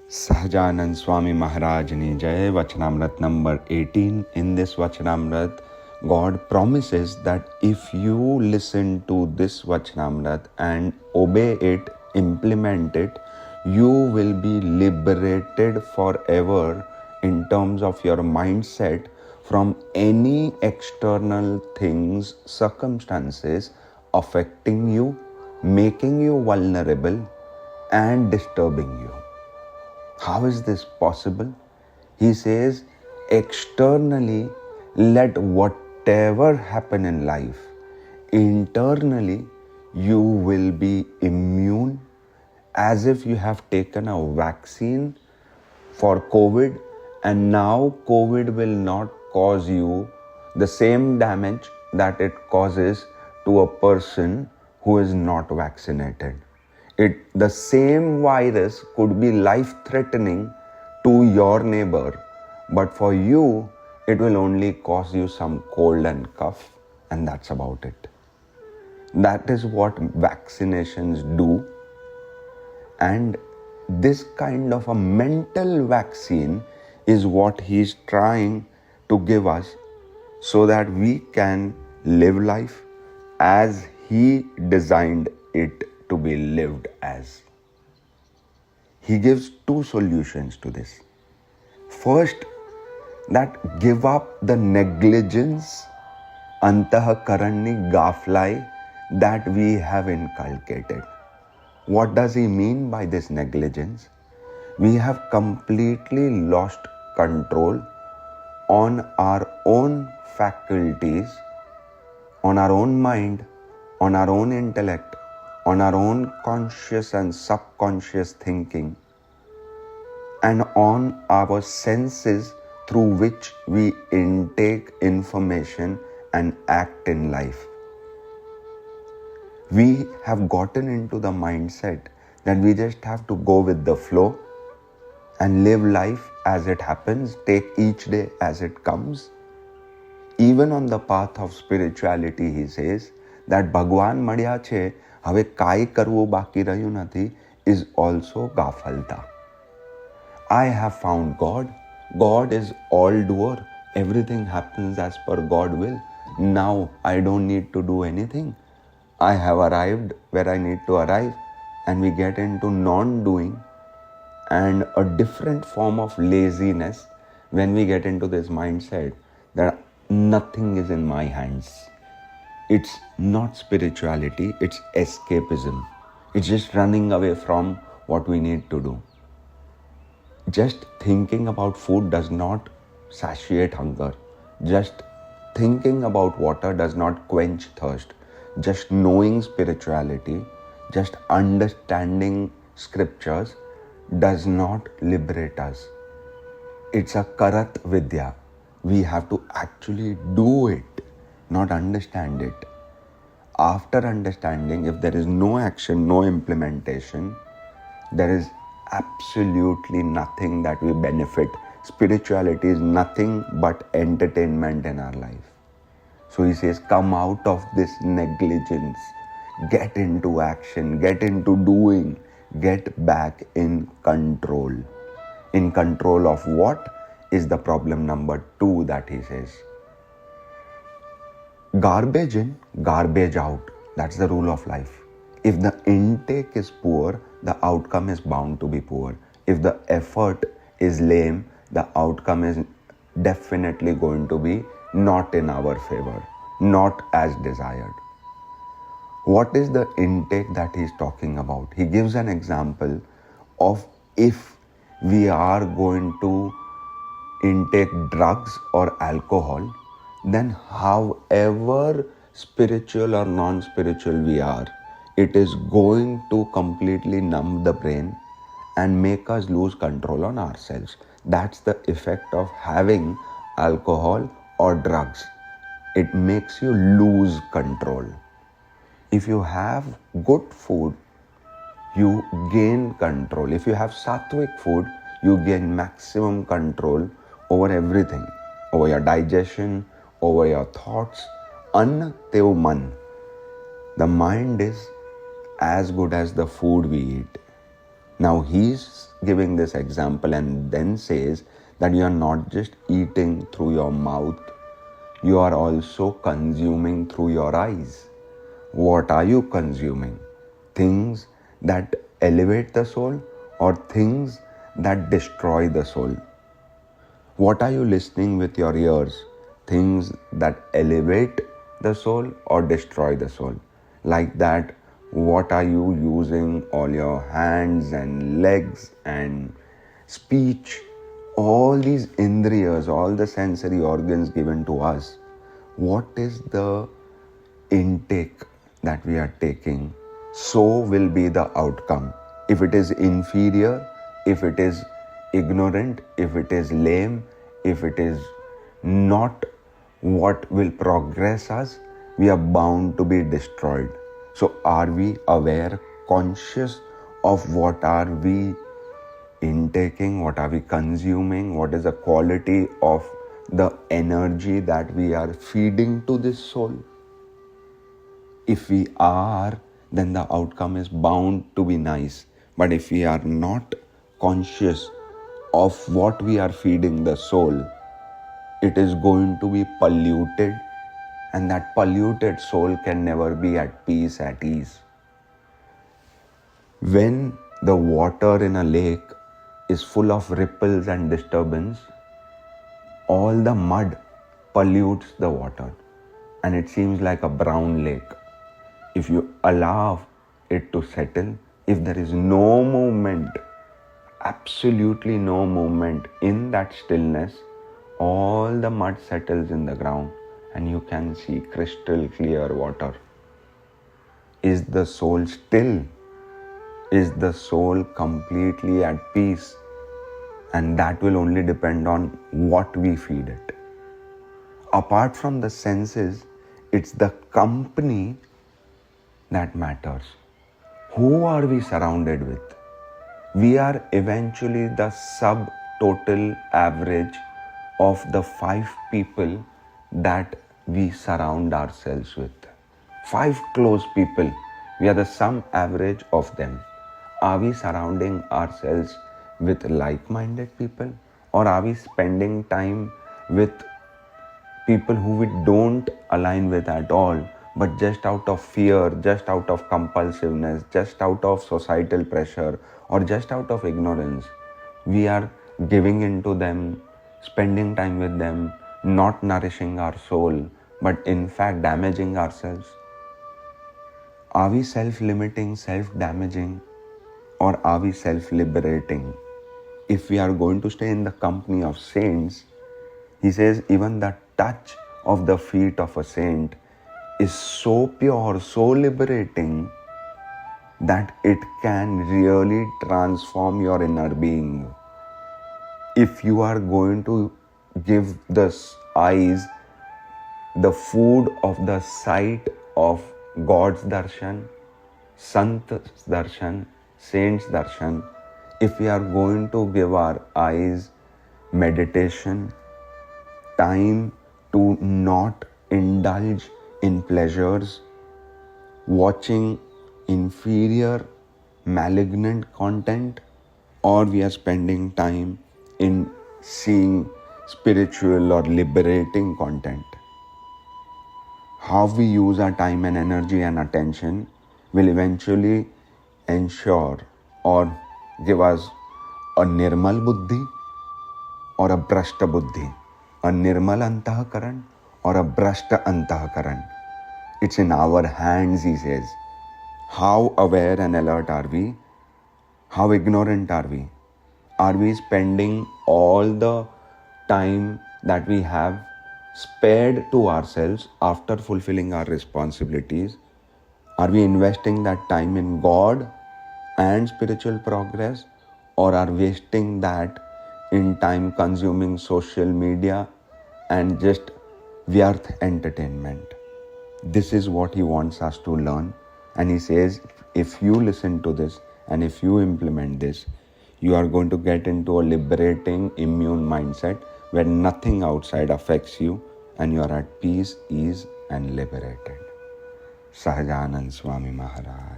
Sahajanand Swami Maharaj Ni Jai. Vachnamrut number 18. In this Vachnamrut, God promises that if you listen to this Vachnamrut and obey it, implement it, you will be liberated forever in terms of your mindset from any external things, circumstances affecting you, making you vulnerable and disturbing you. How is this possible? He says, externally, let whatever happen in life, internally, you will be immune as if you have taken a vaccine for COVID, and now COVID will not cause you the same damage that it causes to a person who is not vaccinated. The same virus could be life-threatening to your neighbor, but for you, it will only cause you some cold and cough, and that's about it. That is what vaccinations do. And this kind of a mental vaccine is what he is trying to give us so that we can live life as he designed it to be lived as. He gives two solutions to this. First, that give up the negligence, antahakaranni gaflai, that we have inculcated. What does he mean by this negligence? We have completely lost control on our own faculties, on our own mind, on our own intellect, on our own conscious and subconscious thinking, and on our senses through which we intake information and act in life. We have gotten into the mindset that we just have to go with the flow and live life as it happens, take each day as it comes. Even on the path of spirituality, he says that Bhagwan મળ્યા છે, હવે કાંઈ કરવું બાકી રહ્યું નથી, is also gafalta. I have found God. God is all doer. Everything happens as per God will. Now I don't need to do anything. I have arrived where I need to arrive, and we get into non-doing and a different form of laziness when we get into this mindset that nothing is in my hands. It's not spirituality, it's escapism. It's just running away from what we need to do. Just thinking about food does not satiate hunger. Just thinking about water does not quench thirst. Just knowing spirituality, just understanding scriptures does not liberate us. It's a karat vidya. We have to actually do it, not understand it. After understanding, if there is no action, no implementation, there is absolutely nothing that we benefit. Spirituality is nothing but entertainment in our life. So he says, come out of this negligence, get into action, get into doing, get back in control. In control of what is the problem number 2 that he says. Garbage in, garbage out. That's the rule of life. If the intake is poor, the outcome is bound to be poor. If the effort is lame, the outcome is definitely going to be not in our favor, not as desired. What is the intake that he is talking about? He gives an example of if we are going to intake drugs or alcohol, then however spiritual or non-spiritual we are, it is going to completely numb the brain and make us lose control on ourselves. That's the effect of having alcohol or drugs. It makes you lose control. If you have good food, you gain control. If you have sattvic food, you gain maximum control over everything, over your digestion, over your thoughts. Anna teu man. The mind is as good as the food we eat. Now he's giving this example and then says that you are not just eating through your mouth, you are also consuming through your eyes. What are you consuming? Things that elevate the soul or things that destroy the soul? What are you listening with your ears? Things that elevate the soul or destroy the soul? Like that, what are you using all your hands and legs and speech, all these indriyas, all the sensory organs given to us? What is the intake that we are taking? So will be the outcome. If it is inferior, if it is ignorant, if it is lame, if it is not what will progress us, we are bound to be destroyed. So are we aware, conscious of what are we intaking, what are we consuming, what is the quality of the energy that we are feeding to this soul? If we are, then the outcome is bound to be nice. But if we are not conscious of what we are feeding the soul, it is going to be polluted, and that polluted soul can never be at peace, at ease. When the water in a lake is full of ripples and disturbance, all the mud pollutes the water and it seems like a brown lake. If you allow it to settle, if there is no movement, absolutely no movement in that stillness, all the mud settles in the ground and you can see crystal clear water. Is the soul still? Is the soul completely at peace? And that will only depend on what we feed it. Apart from the senses, it's the company that matters. Who are we surrounded with? We are eventually the subtotal average of the 5 people that we surround ourselves with. 5 close people, we are the sum average of them. Are we surrounding ourselves with like-minded people, or are we spending time with people who we don't align with at all, but just out of fear, just out of compulsiveness, just out of societal pressure, or just out of ignorance, we are giving into them, spending time with them, not nourishing our soul, but in fact damaging ourselves? Are we self-limiting, self-damaging, or are we self-liberating? If we are going to stay in the company of saints, he says even the touch of the feet of a saint is so pure, so liberating, that it can really transform your inner being. If you are going to give the eyes the food of the sight of God's darshan, Sant's darshan, Saint's darshan, if we are going to give our eyes meditation, time to not indulge in pleasures, watching inferior, malignant content, or we are spending time in seeing spiritual or liberating content. How we use our time and energy and attention will eventually ensure or give us a nirmal buddhi or a brashta buddhi, a nirmal antahakaran or a brashta antahakaran. It's in our hands, he says. How aware and alert are we? How ignorant are we? Are we spending all the time that we have spared to ourselves after fulfilling our responsibilities? Are we investing that time in God and spiritual progress, or are wasting that in time consuming social media and just vyarth entertainment? This is what he wants us to learn, and he says if you listen to this and if you implement this, you are going to get into a liberating, immune mindset where nothing outside affects you and you are at peace, ease and liberated. Sahajanand Swami Maharaj.